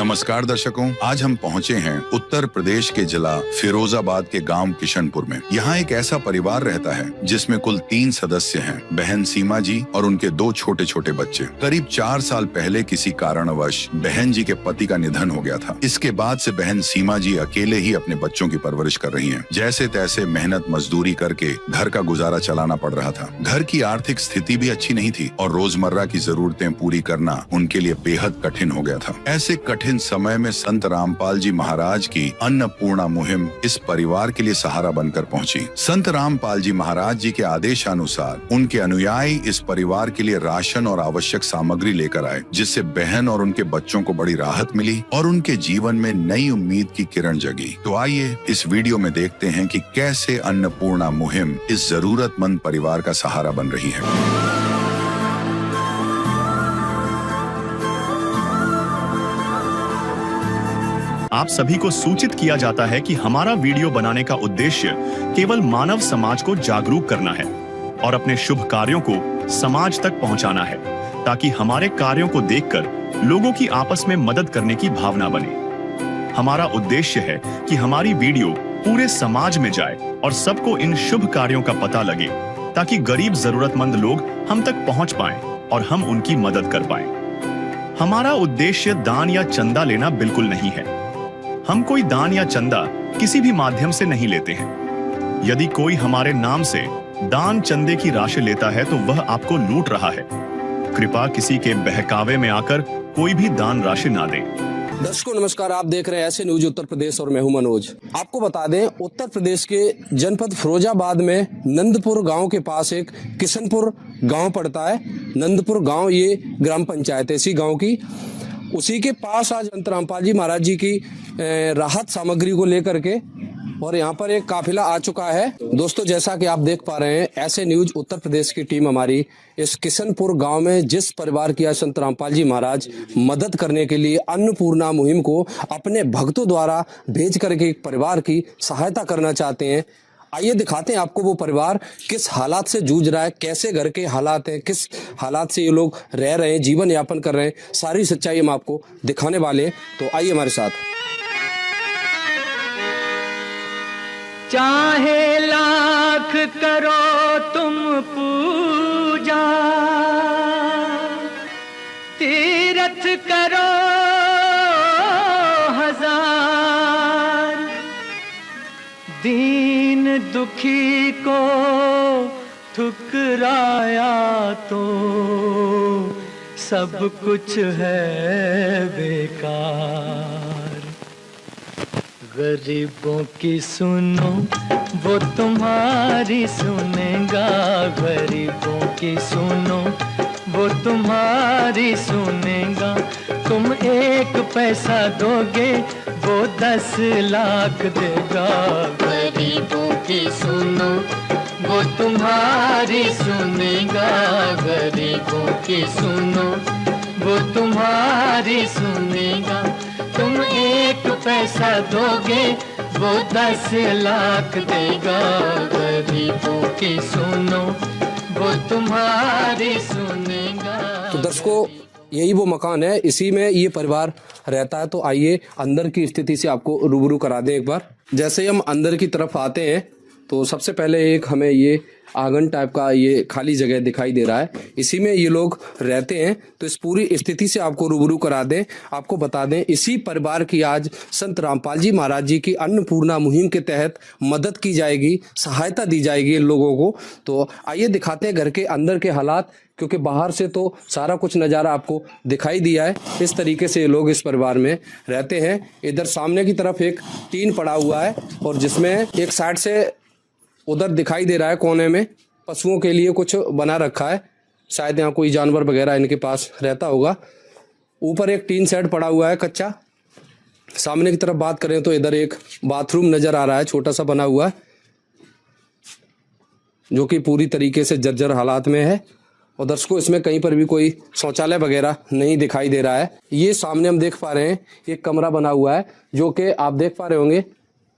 नमस्कार दर्शकों, आज हम पहुंचे हैं उत्तर प्रदेश के जिला फिरोजाबाद के गांव किशनपुर में। यहाँ एक ऐसा परिवार रहता है जिसमें कुल 3 सदस्य हैं, बहन सीमा जी और उनके 2 छोटे छोटे बच्चे। करीब 4 साल पहले किसी कारणवश बहन जी के पति का निधन हो गया था। इसके बाद से बहन सीमा जी अकेले ही अपने बच्चों की परवरिश कर रही हैं। जैसे तैसे मेहनत मजदूरी करके घर का गुजारा चलाना पड़ रहा था। घर की आर्थिक स्थिति भी अच्छी नहीं थी और रोजमर्रा की जरूरतें पूरी करना उनके लिए बेहद कठिन हो गया था। ऐसे कठिन समय में संत रामपाल जी महाराज की अन्नपूर्णा मुहिम इस परिवार के लिए सहारा बनकर पहुंची। संत रामपाल जी महाराज जी के आदेशानुसार उनके अनुयायी इस परिवार के लिए राशन और आवश्यक सामग्री लेकर आए, जिससे बहन और उनके बच्चों को बड़ी राहत मिली और उनके जीवन में नई उम्मीद की किरण जगी। तो आइए इस वीडियो में देखते हैं कि कैसे अन्नपूर्णा मुहिम इस जरूरतमंद परिवार का सहारा बन रही है। आप सभी को सूचित किया जाता है कि हमारा वीडियो बनाने का उद्देश्य केवल मानव समाज को जागरूक करना है और अपने शुभ कार्यों को समाज तक पहुंचाना है, ताकि हमारे कार्यों को देखकर लोगों की आपस में मदद करने की भावना बने। हमारा उद्देश्य है कि हमारी वीडियो पूरे समाज में जाए और सबको इन शुभ कार्यों का पता लगे, ताकि गरीब जरूरतमंद लोग हम तक पहुंच पाएं और हम उनकी मदद कर पाएं। हमारा उद्देश्य दान या चंदा लेना बिल्कुल नहीं है। हम कोई दान या चंदा किसी भी माध्यम से नहीं लेते हैं। यदि कोई हमारे नाम से दान चंदे की राशि लेता है तो वह आपको लूट रहा है। कृपया किसी के बहकावे में आकर कोई भी दान राशि ना दें। दर्शकों नमस्कार, आप देख रहे हैं ऐसे न्यूज उत्तर प्रदेश और मैं हूं मनोज। आपको बता दें, उत्तर प्रदेश के जनपद फिरोजाबाद में नंदपुर गांव के पास एक किशनपुर गांव पड़ता है। नंदपुर गांव ये ग्राम पंचायत है इसी गांव की। उसी के पास आज संत रामपाल जी महाराज जी की राहत सामग्री को लेकर के और यहाँ पर एक काफिला आ चुका है। दोस्तों जैसा कि आप देख पा रहे हैं, ऐसे न्यूज उत्तर प्रदेश की टीम हमारी इस किशनपुर गांव में जिस परिवार की आज संत रामपाल जी महाराज मदद करने के लिए अन्नपूर्णा मुहिम को अपने भक्तों द्वारा भेज करके एक परिवार की सहायता करना चाहते हैं। आइए दिखाते हैं आपको वो परिवार किस हालात से जूझ रहा है, कैसे घर के हालात हैं, किस हालात से ये लोग रह रहे हैं, जीवन यापन कर रहे हैं। सारी सच्चाई हम आपको दिखाने वाले हैं, तो आइए हमारे साथ। चाहे लाख करो तुम पूजा, तीरथ करो हजार, दीन दुखी को ठुकराया तो सब कुछ है बेकार। गरीबों की सुनो वो तुम्हारी सुनेगा, गरीबों की सुनो वो तुम्हारी सुनेगा। तुम 1 पैसा दोगे वो 10 लाख देगा। गरीबों की सुनो वो तुम्हारी सुनेगा, गरीबों की सुनो वो तुम्हारी सुनेगा। तुम 1 पैसा दोगे वो 10 लाख देगा। गरीबों की सुनो वो तुम्हारी सुनेगा। तो दर्शकों यही वो मकान है, इसी में ये परिवार रहता है। तो आइए अंदर की स्थिति से आपको रूबरू करा दें एक बार। जैसे ही हम अंदर की तरफ आते हैं तो सबसे पहले एक हमें ये आंगन टाइप का ये खाली जगह दिखाई दे रहा है, इसी में ये लोग रहते हैं। तो इस पूरी स्थिति से आपको रूबरू करा दें, आपको बता दें, इसी परिवार की आज संत रामपाल जी महाराज जी की अन्नपूर्णा मुहिम के तहत मदद की जाएगी, सहायता दी जाएगी इन लोगों को। तो आइए दिखाते हैं घर के अंदर के हालात, क्योंकि बाहर से तो सारा कुछ नज़ारा आपको दिखाई दिया है। इस तरीके से लोग इस परिवार में रहते हैं। इधर सामने की तरफ एक टीन पड़ा हुआ है और जिसमें एक साइड से उधर दिखाई दे रहा है कोने में पशुओं के लिए कुछ बना रखा है, शायद यहाँ कोई जानवर वगैरह इनके पास रहता होगा। ऊपर एक टीन शेड पड़ा हुआ है कच्चा। सामने की तरफ बात करें तो इधर एक बाथरूम नजर आ रहा है, छोटा सा बना हुआ है, जो कि पूरी तरीके से जर्जर हालात में है। और दर्शकों इसमें कहीं पर भी कोई शौचालय वगैरह नहीं दिखाई दे रहा है। ये सामने हम देख पा रहे हैं एक कमरा बना हुआ है, जो कि आप देख पा रहे होंगे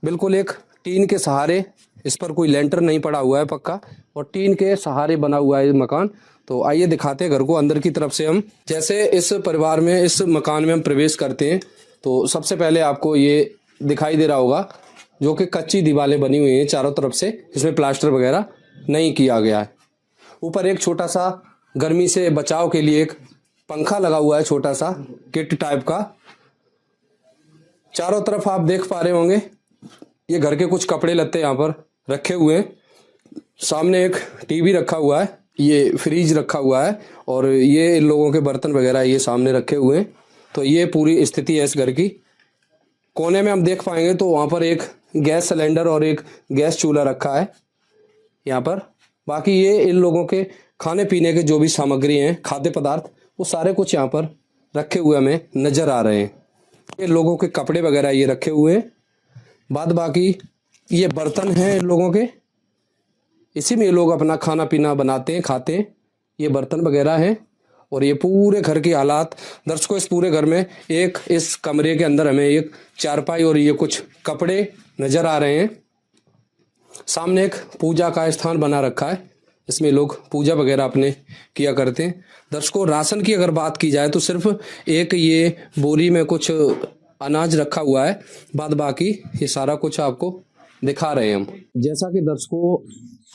बिल्कुल एक टीन के सहारे, इस पर कोई लेंटर नहीं पड़ा हुआ है पक्का, और टीन के सहारे बना हुआ है मकान। तो आइए दिखाते हैं घर को अंदर की तरफ से हम। जैसे इस परिवार में, इस मकान में हम प्रवेश करते हैं तो सबसे पहले आपको ये दिखाई दे रहा होगा जो कि कच्ची दीवारें बनी हुई हैं चारों तरफ से, इसमें प्लास्टर वगैरह नहीं किया गया है। ऊपर एक छोटा सा गर्मी से बचाव के लिए एक पंखा लगा हुआ है, छोटा सा किट टाइप का। चारों तरफ आप देख पा रहे होंगे ये घर के कुछ कपड़े लत्ते यहाँ पर रखे हुए हैं। सामने एक टीवी रखा हुआ है, ये फ्रिज रखा हुआ है और ये इन लोगों के बर्तन वगैरह ये सामने रखे हुए हैं। तो ये पूरी स्थिति है इस घर की। कोने में हम देख पाएंगे तो वहाँ पर एक गैस सिलेंडर और एक गैस चूल्हा रखा है यहाँ पर। बाकी ये इन लोगों के खाने पीने के जो भी सामग्री हैं, खाद्य पदार्थ, वो सारे कुछ यहाँ पर रखे हुए हमें नजर आ रहे हैं। ये लोगों के कपड़े वगैरह ये रखे हुए हैं। बाद बाकी ये बर्तन हैं इन लोगों के, इसी में ये लोग अपना खाना पीना बनाते हैं, खाते हैं। ये बर्तन वगैरह हैं और ये पूरे घर के हालात दर्शकों, इस पूरे घर में एक इस कमरे के अंदर हमें एक चारपाई और ये कुछ कपड़े नजर आ रहे हैं। सामने एक पूजा का स्थान बना रखा है, इसमें लोग पूजा वगैरह अपने किया करते हैं। दर्शकों, राशन की अगर बात की जाए तो सिर्फ एक ये बोरी में कुछ अनाज रखा हुआ है, बाद बाकी ये सारा कुछ आपको दिखा रहे हैं हम। जैसा कि दर्शकों,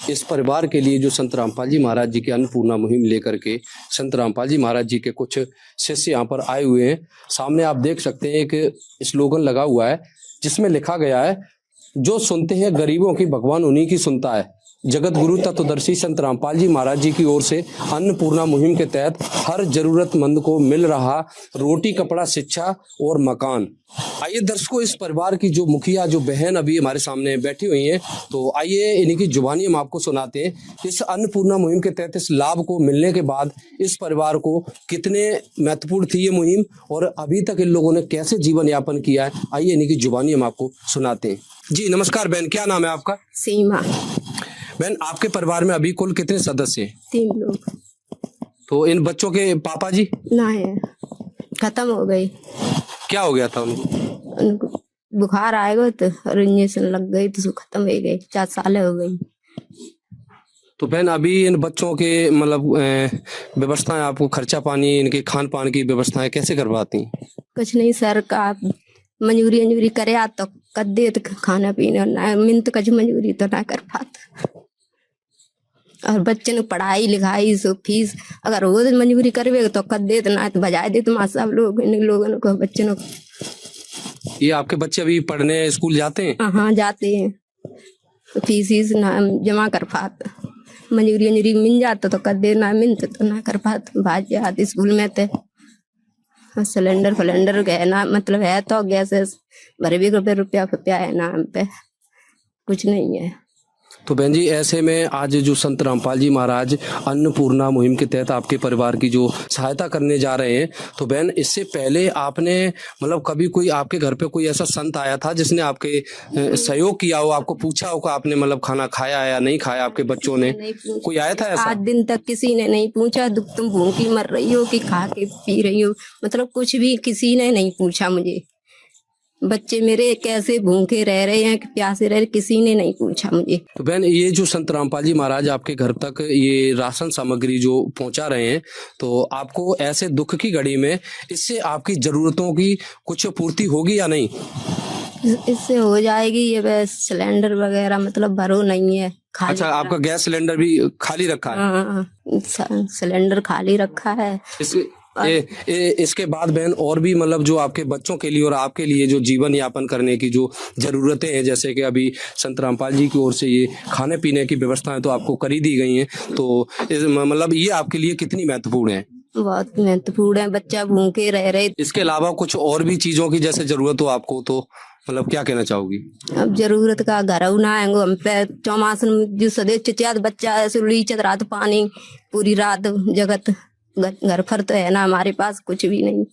इस परिवार के लिए जो संत रामपाल जी महाराज जी की अन्नपूर्णा मुहिम लेकर के संत रामपाल जी महाराज जी के कुछ शिष्य यहाँ पर आए हुए हैं। सामने आप देख सकते हैं एक स्लोगन लगा हुआ है जिसमें लिखा गया है, जो सुनते हैं गरीबों की भगवान उन्हीं की सुनता है। जगत गुरु तत्वदर्शी संत रामपाल जी महाराज जी की ओर से अन्नपूर्णा मुहिम के तहत हर जरूरतमंद को मिल रहा रोटी, कपड़ा, शिक्षा और मकान। आइए दर्शकों, इस परिवार की जो मुखिया, जो बहन अभी हमारे सामने बैठी हुई हैं, तो आइए इन्हीं की जुबानी हम आपको सुनाते हैं। इस अन्नपूर्णा मुहिम के तहत इस लाभ को मिलने के बाद इस परिवार को कितने महत्वपूर्ण थी ये मुहिम और अभी तक इन लोगों ने कैसे जीवन यापन किया है, आइए इन्हीं की जुबानी हम आपको सुनाते हैं। जी नमस्कार बहन, क्या नाम है आपका? सीमा। बहन, आपके परिवार में अभी कुल कितने सदस्य हैं? 3 लोग। तो इन बच्चों के पापा जी? ना है, खत्म हो गई। क्या हो गया था उनको? उनको बुखार आएगा तो और इंजेक्शन लग गई तो खत्म हो गई, 4 साल हो गई। तो बहन, अभी इन बच्चों के मतलब व्यवस्थाएं, आपको खर्चा पानी, इनके खान पान की व्यवस्थाएं कैसे करवाती हैं? कुछ नहीं सर, का मंजूरी करे आ तो कर दे तो खाना पीना, ना मिन्त कछ मंजूरी तो ना कर पाता। और बच्चे ने पढ़ाई लिखाई सो फीस अगर हो तो मंजूरी करवे तो कर दे, तो ना तो बजाय दे। तो सब लोग इन लोगों को बच्चों को। ये आपके बच्चे अभी पढ़ने स्कूल जाते हैं? हाँ जाते हैं, तो फीस ना जमा कर पाता। मंजूरी मिल जाता तो कर दे, ना मिलता तो ना कर पाता। भाज जाते स्कूल में तो सिलेंडर फलेंडर गए ना, मतलब है तो गैस भरे भी रुपया है ना, हम पे कुछ नहीं है। तो बहन जी, ऐसे में आज जो संत रामपाल जी महाराज अन्नपूर्णा मुहिम के तहत आपके परिवार की जो सहायता करने जा रहे हैं, तो बहन इससे पहले आपने मतलब कभी कोई आपके घर पे कोई ऐसा संत आया था जिसने आपके सहयोग किया हो, आपको पूछा हो कि आपने मतलब खाना खाया या नहीं खाया, आपके बच्चों ने कोई आया था ऐसा? 8 दिन तक किसी ने नहीं पूछा, दुख तुम भूखी मर रही हो कि खा के पी रही हो, मतलब कुछ भी किसी ने नहीं पूछा मुझे। बच्चे मेरे कैसे भूखे रह रहे हैं कि प्यासे रह रहे, किसी ने नहीं पूछा मुझे। तो बहन, ये जो संत रामपाल जी महाराज आपके घर तक ये राशन सामग्री जो पहुंचा रहे हैं, तो आपको ऐसे दुख की घड़ी में इससे आपकी जरूरतों की कुछ पूर्ति होगी या नहीं? इससे हो जाएगी। ये सिलेंडर वगैरह मतलब भरो नहीं है, खाली। अच्छा, आपका गैस सिलेंडर भी खाली रखा है? हाँ, सिलेंडर खाली रखा है। इसके बाद बहन और भी मतलब जो आपके बच्चों के लिए और आपके लिए जो जीवन यापन करने की जो जरूरतें हैं, जैसे कि अभी संत रामपाल जी की ओर से ये खाने पीने की व्यवस्थाएं तो आपको करी दी गई हैं, तो मतलब ये आपके लिए कितनी महत्वपूर्ण है? बहुत महत्वपूर्ण है, बच्चा भूखे रह रहे। इसके अलावा कुछ और भी चीजों की जैसे जरूरत हो आपको, तो मतलब क्या कहना चाहोगी? अब जरूरत का घर ना आएंगे हम पे, चौमासन जो सदे चिचियात बच्चा ऐसे लीचत रात पानी पूरी रात जगत घर पर तो है ना हमारे पास कुछ भी नहीं।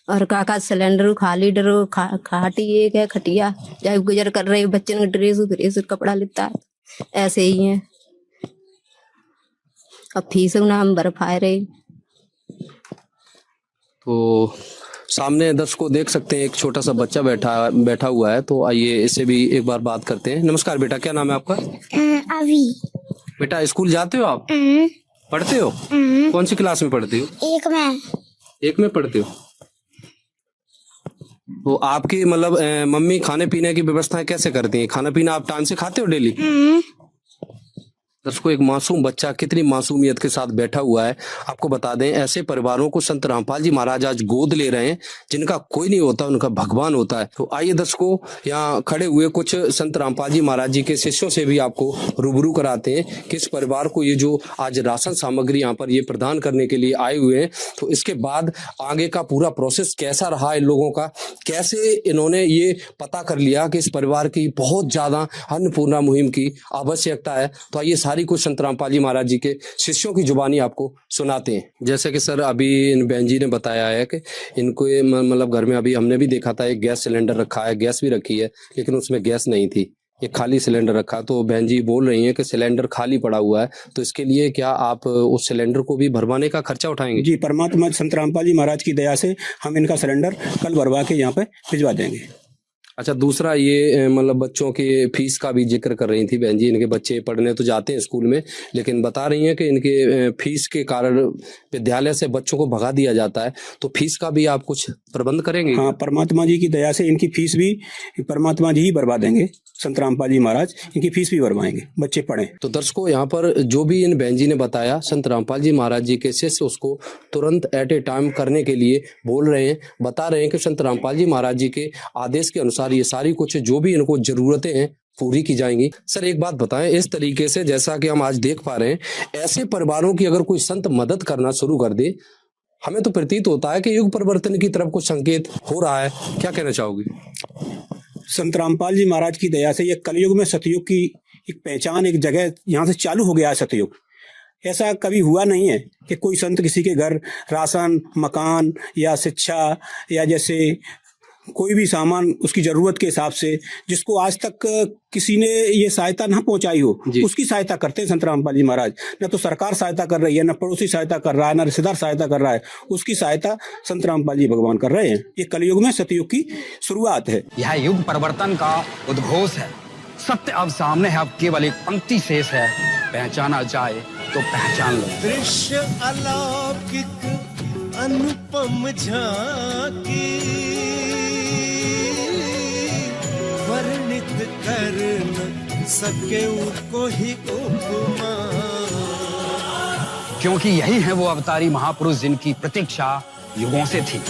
और काका सिलेंडर खाली डरो, खाटी एक है खटिया, जब गुजर कर रहे बच्चे ने ड्रेस कपड़ा लेता ऐसे ही है। अब फीस ना हम बर्फाए रहे। तो सामने दर्शकों देख सकते हैं एक छोटा सा बच्चा बैठा हुआ है, तो आइए इससे भी एक बार बात करते हैं। नमस्कार बेटा, क्या नाम है आपका? अभी। बेटा स्कूल जाते हो आप? पढ़ते हो? कौन सी क्लास में पढ़ते हो? 1 में। 1 में पढ़ते हो? तो आपकी मतलब मम्मी खाने पीने की व्यवस्थाएं कैसे करती हैं? खाना पीना आप टाइम से खाते हो डेली? दर्शकों, एक मासूम बच्चा कितनी मासूमियत के साथ बैठा हुआ है। आपको बता दें, ऐसे परिवारों को संत रामपाल जी महाराज आज गोद ले रहे हैं जिनका कोई नहीं होता, उनका भगवान होता है। तो आइए दर्शकों, यहाँ खड़े हुए कुछ संत रामपाल जी महाराज जी के शिष्यों से भी आपको रूबरू कराते हैं कि इस परिवार को ये जो आज राशन सामग्री यहाँ पर ये प्रदान करने के लिए आए हुए हैं, तो इसके बाद आगे का पूरा प्रोसेस कैसा रहा इन लोगों का, कैसे इन्होंने ये पता कर लिया कि इस परिवार की बहुत ज्यादा अन्नपूर्णा मुहिम की आवश्यकता है। तो आइए सारी कुछ संत रामपाल जी महाराज जी के शिष्यों की जुबानी आपको सुनाते हैं। जैसे कि सर अभी इन बहन जी ने बताया है कि इनको मतलब घर में अभी हमने भी देखा था एक गैस सिलेंडर रखा है, गैस भी रखी है, लेकिन उसमें गैस नहीं थी, एक खाली सिलेंडर रखा। तो बहन जी बोल रही हैं कि सिलेंडर खाली पड़ा हुआ है, तो इसके लिए क्या आप उस सिलेंडर को भी भरवाने का खर्चा उठाएंगे? जी, परमात्मा संत रामपाल जी महाराज की दया से हम इनका सिलेंडर कल भरवा के यहाँ पे भिजवा देंगे। अच्छा, दूसरा ये मतलब बच्चों के फीस का भी जिक्र कर रही थी बहन जी। इनके बच्चे पढ़ने तो जाते हैं स्कूल में, लेकिन बता रही हैं कि इनके फीस के कारण विद्यालय से बच्चों को भगा दिया जाता है, तो फीस का भी आप कुछ प्रबंध करेंगे? हाँ, परमात्मा जी की दया से इनकी फीस भी परमात्मा जी ही भरवा देंगे। संत रामपाल जी महाराज इनकी फीस भी भरवाएंगे, बच्चे पढ़ें। तो दर्शकों, यहाँ पर जो भी इन बहन जी ने बताया, संत रामपाल जी महाराज जी के शिष्य उसको तुरंत एट ए टाइम करने के लिए बोल रहे हैं, बता रहे हैं कि संत रामपाल जी महाराज जी के आदेश के अनुसार ये सारी कुछ जो भी इनको जरूरतें हैं पूरी की जाएंगी। सर एक बात बताएं, इस तरीके से जैसा कि हम आज देख पा रहे हैं, ऐसे परिवारों की अगर कोई संत मदद करना शुरू कर दे, हमें तो प्रतीत होता है कि युग परिवर्तन की तरफ कुछ संकेत हो रहा है। क्या कहना चाहोगे? संत रामपाल जी महाराज की दया से ये कलयुग में सतयुग की एक पहचान, एक जगह यहाँ से चालू हो गया है सतयुग। ऐसा कभी हुआ नहीं है कि कोई संत किसी के घर राशन, मकान या शिक्षा या जैसे कोई भी सामान उसकी जरूरत के हिसाब से, जिसको आज तक किसी ने ये सहायता ना पहुंचाई हो, उसकी सहायता करते हैं संत रामपाल जी महाराज। न तो सरकार सहायता कर रही है, न पड़ोसी सहायता कर रहा है, न रिश्तेदार सहायता कर रहा है, उसकी सहायता संत रामपाल जी भगवान कर रहे हैं। ये कलयुग में सतयुग की शुरुआत है। यह युग परिवर्तन का उद्घोष है। सत्य अब सामने है, अब केवल एक पंक्ति शेष है, पहचाना जाए तो पहचान लो। दृश्य अलौकिक अनुपम झांकी, वर्णित कर न सके उनको ही उपमा। क्योंकि यही है वो अवतारी महापुरुष जिनकी प्रतीक्षा युगों से थी।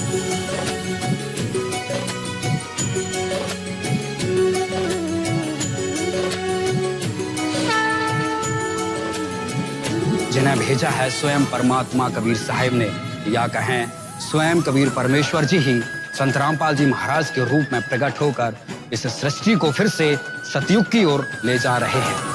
जिन्हें भेजा है स्वयं परमात्मा कबीर साहिब ने, या कहें स्वयं कबीर परमेश्वर जी ही संत रामपाल जी महाराज के रूप में प्रकट होकर इस सृष्टि को फिर से सतयुग की ओर ले जा रहे हैं।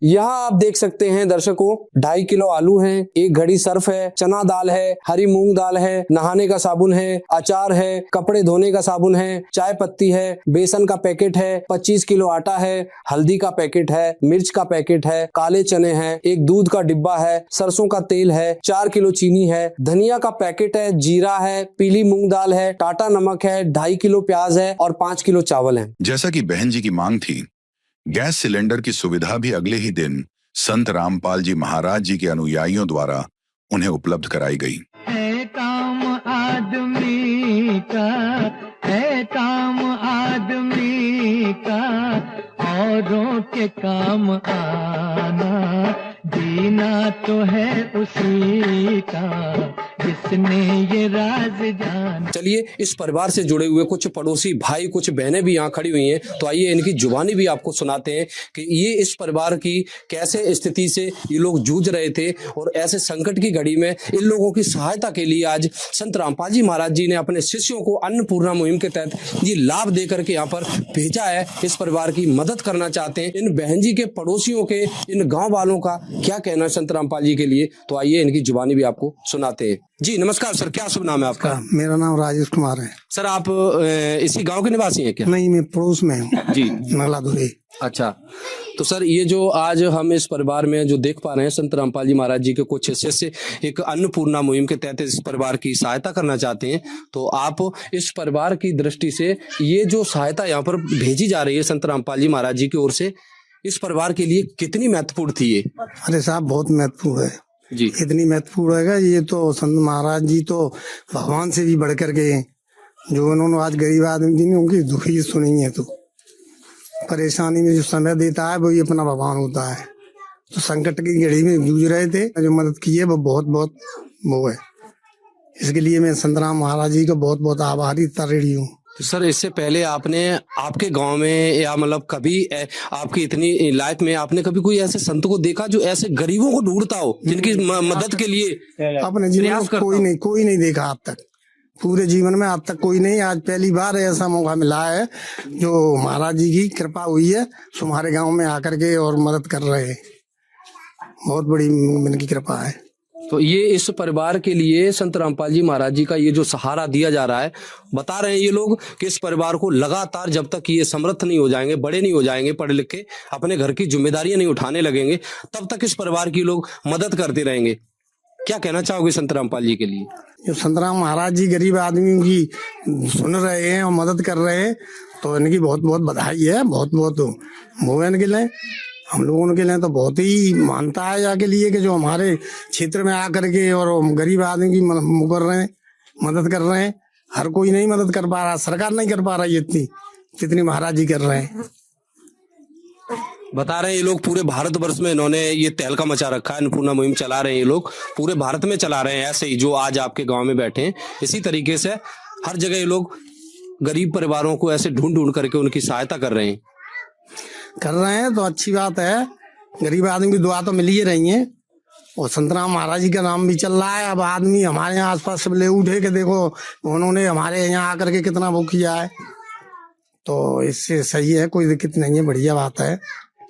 यहाँ आप देख सकते हैं दर्शकों, 2.5 किलो आलू हैं, 1 घड़ी सर्फ है, चना दाल है, हरी मूंग दाल है, नहाने का साबुन है, अचार है, कपड़े धोने का साबुन है, चाय पत्ती है, बेसन का पैकेट है, 25 किलो आटा है, हल्दी का पैकेट है, मिर्च का पैकेट है, काले चने हैं, 1 दूध का डिब्बा है, सरसों का तेल है, 4 किलो चीनी है, धनिया का पैकेट है, जीरा है, पीली मूंग दाल है, टाटा नमक है, 2.5 किलो प्याज है और 5 किलो चावल है। जैसा कि बहन जी की मांग थी, गैस सिलेंडर की सुविधा भी अगले ही दिन संत रामपाल जी महाराज जी के अनुयायियों द्वारा उन्हें उपलब्ध कराई गई। है काम आदमी का, है काम आदमी का, औरों के काम आना, जीना तो है उसी का जिसने ये राज जाना। चलिए, इस परिवार से जुड़े हुए कुछ पड़ोसी भाई, कुछ बहनें भी यहाँ खड़ी हुई हैं, तो आइए इनकी जुबानी भी आपको सुनाते हैं कि ये इस परिवार की कैसे स्थिति से ये लोग जूझ रहे थे और ऐसे संकट की घड़ी में इन लोगों की सहायता के लिए आज संत रामपाल जी महाराज जी ने अपने शिष्यों को अन्नपूर्णा मुहिम के तहत ये लाभ दे करके यहाँ पर भेजा है। इस परिवार की मदद करना चाहते हैं। इन बहन जी के पड़ोसियों के, इन गाँव वालों का क्या कहना है संत रामपाल जी के लिए, तो आइए इनकी जुबानी भी आपको सुनाते हैं। जी नमस्कार सर, क्या शुभ नाम है आपका? मेरा नाम राजेश कुमार है। सर आप इसी गांव के निवासी हैं क्या? नहीं, मैं पड़ोस में हूँ जी, नगलाधुरी। अच्छा, तो सर ये जो आज हम इस परिवार में जो देख पा रहे हैं, संत रामपाल जी महाराज जी के कुछ शिष्य एक अन्नपूर्णा मुहिम के तहत इस परिवार की सहायता करना चाहते हैं, तो आप इस परिवार की दृष्टि से ये जो सहायता यहाँ पर भेजी जा रही है संत रामपाल जी महाराज जी की ओर से, इस परिवार के लिए कितनी महत्वपूर्ण थी ये? अरे साहब बहुत महत्वपूर्ण है जी। इतनी महत्वपूर्ण है ये तो संत महाराज जी तो भगवान से भी बढ़ कर के हैं। जो उन्होंने आज गरीब आदमी जी ने उनकी दुखी सुनी है, तो परेशानी में जो समय देता है वही अपना भगवान होता है। तो संकट की घड़ी में जूझ रहे थे, जो मदद की है वो बहुत बहुत वो है। इसके लिए मैं संतराम महाराज जी का बहुत बहुत आभारी ऋणी हूँ। तो सर इससे पहले आपने आपके गांव में या मतलब कभी आपकी इतनी लाइफ में आपने कभी कोई ऐसे संत को देखा जो ऐसे गरीबों को ढूंढता हो, जिनकी मदद के लिए अपने जीवन में कोई नहीं देखा आज तक, पूरे जीवन में आज तक कोई नहीं। आज पहली बार ऐसा मौका मिला है जो महाराज जी की कृपा हुई है, हमारे गांव में आकर के और मदद कर रहे हैं। बहुत बड़ी उनकी कृपा है। तो ये इस परिवार के लिए संत रामपाल जी महाराज जी का ये जो सहारा दिया जा रहा है, बता रहे हैं ये लोग कि इस परिवार को लगातार जब तक ये समर्थ नहीं हो जाएंगे, बड़े नहीं हो जाएंगे, पढ़े लिखे अपने घर की जिम्मेदारियां नहीं उठाने लगेंगे, तब तक इस परिवार की लोग मदद करते रहेंगे। क्या कहना चाहोगे संत रामपाल जी के लिए? जो संतराम महाराज जी गरीब आदमियों की सुन रहे हैं और मदद कर रहे हैं, तो इनकी बहुत बहुत बधाई है, बहुत बहुत वो इनके लिए, हम लोगों के लिए तो बहुत ही मानता है या के लिए कि जो हमारे क्षेत्र में आकर के और गरीब आदमी की कर रहे हैं, मदद कर रहे हैं। हर कोई नहीं मदद कर पा रहा, सरकार नहीं कर पा रही इतनी जितनी महाराज जी कर रहे हैं। बता रहे हैं ये लोग पूरे भारतवर्ष में इन्होंने ये तहलका मचा रखा है, अन्नपूर्णा मुहिम चला रहे हैं ये लोग, पूरे भारत में चला रहे हैं। ऐसे ही जो आज आपके गांव में बैठे हैं, इसी तरीके से हर जगह ये लोग गरीब परिवारों को ऐसे ढूंढ ढूंढ करके उनकी सहायता कर रहे हैं। तो अच्छी बात है, गरीब आदमी की दुआ तो मिल ही रही है और संतराम महाराज जी का नाम भी चल रहा है। अब आदमी हमारे यहाँ आसपास सब ले उठे कि देखो उन्होंने हमारे यहाँ आकर के कितना वो किया है, तो इससे सही है, कोई दिक्कत नहीं है, बढ़िया बात है।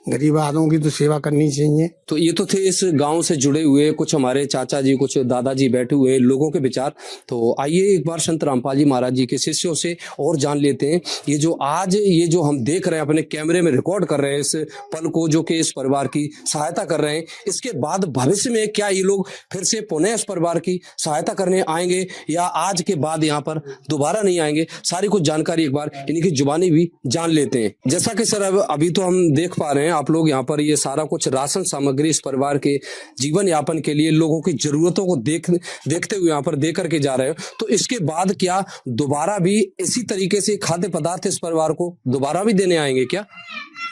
गरीब आदमियों की तो सेवा करनी चाहिए। तो ये तो थे इस गांव से जुड़े हुए कुछ हमारे चाचा जी, कुछ दादाजी बैठे हुए लोगों के विचार। तो आइए एक बार संत रामपाल जी महाराज जी के शिष्यों से और जान लेते हैं। ये जो आज ये जो हम देख रहे हैं, अपने कैमरे में रिकॉर्ड कर रहे हैं इस पल को, जो कि इस परिवार की सहायता कर रहे हैं, इसके बाद भविष्य में क्या ये लोग फिर से पुनः इस परिवार की सहायता करने आएंगे या आज के बाद यहाँ पर दोबारा नहीं आएंगे, सारी कुछ जानकारी एक बार इनकी जुबानी भी जान लेते हैं। जैसा कि सर अभी तो हम देख पा रहे हैं, आप लोग यहाँ पर ये सारा कुछ राशन सामग्री इस परिवार के जीवन यापन के लिए लोगों की जरूरतों को देखते हुए यहाँ पर दे करके जा रहे हो। तो इसके बाद क्या दोबारा भी इसी तरीके से खाद्य पदार्थ इस परिवार को दोबारा भी देने आएंगे क्या?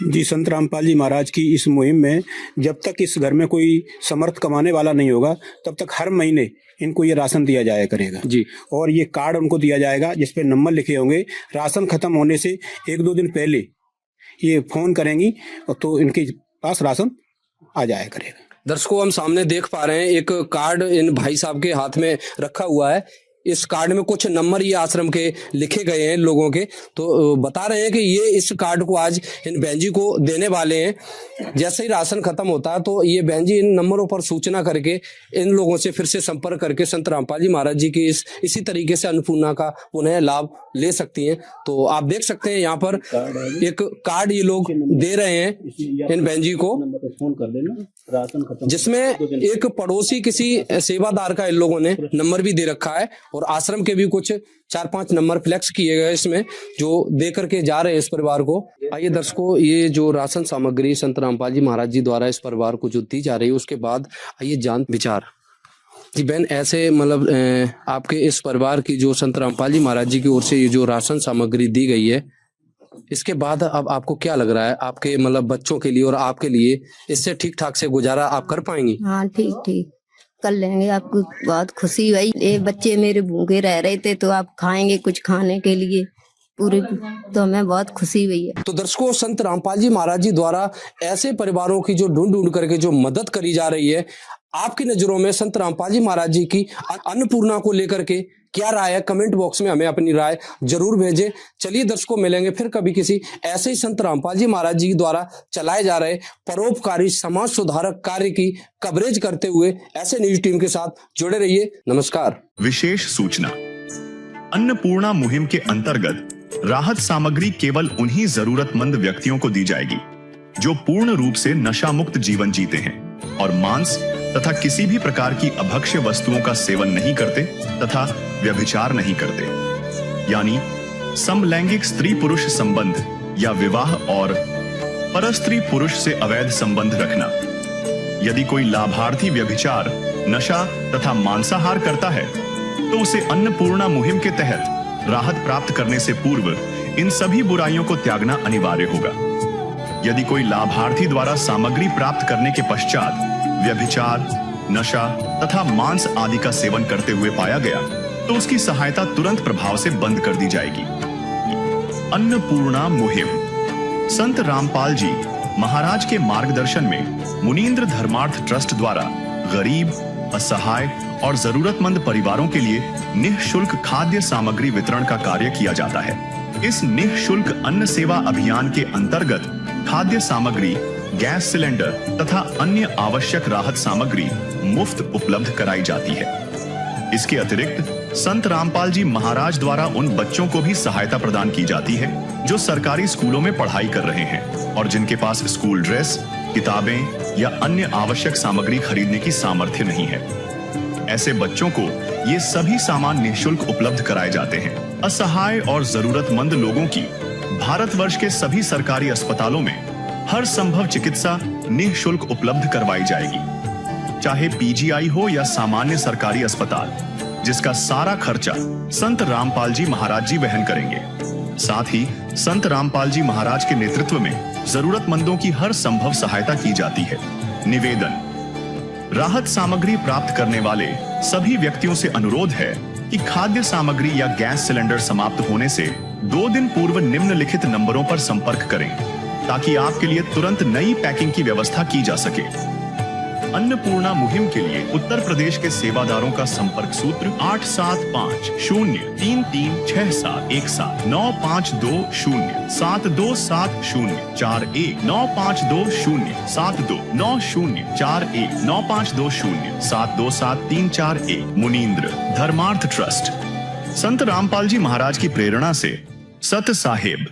जी, संत रामपाल जी महाराज की इस मुहिम में जब तक इस घर में कोई समर्थ कमाने वाला नहीं होगा, तब तक हर महीने इनको ये राशन दिया जाया करेगा जी। और ये कार्ड उनको दिया जाएगा जिसपे नंबर लिखे होंगे। राशन खत्म होने से 1-2 दिन पहले ये फोन करेंगी तो इनके पास राशन आ जाया करेगा। दर्शकों, हम सामने देख पा रहे हैं एक कार्ड इन भाई साहब के हाथ में रखा हुआ है। इस कार्ड में कुछ नंबर ये आश्रम के लिखे गए हैं लोगों के। तो बता रहे हैं कि ये इस कार्ड को आज इन बहन जी को देने वाले हैं। जैसे ही राशन खत्म होता है तो ये बहन जी इन नंबरों पर सूचना करके इन लोगों से फिर से संपर्क करके संत रामपाल जी महाराज जी की इसी तरीके से अन्नपूर्णा का पुनः लाभ ले सकती हैं। तो आप देख सकते हैं यहाँ पर एक कार्ड ये लोग दे रहे हैं इन बहन जी को, फोन कर देना राशन खत्म, जिसमें एक पड़ोसी किसी सेवादार का इन लोगों ने नंबर भी दे रखा है और आश्रम के भी कुछ 4-5 नंबर फ्लेक्स किए गए इसमें, जो दे करके जा रहे हैं इस परिवार को। आइए दर्शकों, ये जो राशन सामग्री संत रामपाल जी महाराज जी द्वारा इस परिवार को जो दी जा रही है, उसके बाद आइए जान विचार। जी बहन, ऐसे मतलब आपके इस परिवार की जो संत रामपाल जी महाराज जी की ओर से ये जो राशन सामग्री दी गई है, इसके बाद अब आपको क्या लग रहा है, आपके मतलब बच्चों के लिए और आपके लिए इससे ठीक ठाक से गुजारा आप कर पाएंगी? हाँ, ठीक कर लेंगे। आपको बहुत खुशी हुई, ये बच्चे मेरे भूखे रह रहे थे तो आप खाएंगे कुछ खाने के लिए पूरे, तो हमें बहुत खुशी हुई है। तो दर्शकों, संत रामपाल जी महाराज जी द्वारा ऐसे परिवारों की जो ढूंढ करके जो मदद करी जा रही है, आपकी नजरों में संत रामपाल जी महाराज जी की अन्नपूर्णा को लेकर के क्या राय है? कमेंट बॉक्स में हमें अपनी राय जरूर भेजें। चलिए दर्शकों, मिलेंगे फिर कभी किसी ऐसे ही संत रामपाल जी महाराज जी द्वारा चलाए जा रहे परोपकारी समाज सुधारक कार्य की कवरेज करते हुए ऐसे न्यूज टीम के साथ जुड़े रहिए। नमस्कार। विशेष सूचना, अन्नपूर्णा मुहिम के अंतर्गत राहत सामग्री केवल उन्हीं जरूरतमंद व्यक्तियों को दी जाएगी जो पूर्ण रूप से नशा मुक्त जीवन जीते हैं और मांस तथा किसी भी प्रकार की अभक्ष्य वस्तुओं का सेवन नहीं करते तथा व्यभिचार नहीं करते, यानी समलैंगिक स्त्री पुरुष संबंध या विवाह और परस्त्री पुरुष से अवैध संबंध रखना। यदि कोई लाभार्थी व्यभिचार, नशा तथा मांसाहार करता है तो उसे अन्नपूर्णा मुहिम के तहत राहत प्राप्त करने से पूर्व इन सभी बुराइयों को त्यागना अनिवार्य होगा। यदि कोई लाभार्थी द्वारा सामग्री प्राप्त करने के पश्चात व्यभिचार, नशा तथा मांस आदि का सेवन करते हुए पाया गया तो उसकी सहायता तुरंत प्रभाव से बंद कर दी जाएगी। अन्नपूर्णा मुहिम। संत रामपाल जी महाराज के मार्गदर्शन में मुनींद्र धर्मार्थ ट्रस्ट द्वारा गरीब, असहाय और जरूरतमंद परिवारों के लिए निःशुल्क खाद्य सामग्री वितरण का कार्य किया जाता है। इस निःशुल्क अन्न सेवा अभियान के अंतर्गत खाद्य सामग्री, गैस सिलेंडर तथा अन्य आवश्यक राहत सामग्री मुफ्त उपलब्ध कराई जाती है। इसके अतिरिक्त संत रामपाल जी महाराज द्वारा उन बच्चों को भी सहायता प्रदान की जाती है जो सरकारी स्कूलों में पढ़ाई कर रहे हैं और जिनके पास स्कूल ड्रेस, किताबें या अन्य आवश्यक सामग्री खरीदने की सामर्थ्य नहीं है। ऐसे बच्चों को ये सभी सामान निःशुल्क उपलब्ध कराए जाते हैं। असहाय और जरूरतमंद लोगों की भारतवर्ष के सभी सरकारी अस्पतालों में हर संभव चिकित्सा निःशुल्क उपलब्ध करवाई जाएगी, चाहे पीजीआई हो या सामान्य सरकारी अस्पताल, जिसका सारा खर्चा संत रामपाल जी महाराज जी वहन करेंगे। साथ ही संत रामपाल जी महाराज के नेतृत्व में जरूरतमंदों की हर संभव सहायता की जाती है। निवेदन। राहत सामग्री प्राप्त करने वाले सभी व्यक्तियों से अनुरोध है कि खाद्य सामग्री या गैस सिलेंडर समाप्त होने से 2 दिन पूर्व निम्नलिखित नंबरों पर संपर्क करें ताकि आपके लिए तुरंत नई पैकिंग की व्यवस्था की जा सके। अन्नपूर्णा मुहिम के लिए उत्तर प्रदेश के सेवादारों का संपर्क सूत्र 875-0336717 9520727041 952072 9041 9520727341। मुनींद्र धर्मार्थ ट्रस्ट। संत रामपाल जी महाराज की प्रेरणा से सत साहेब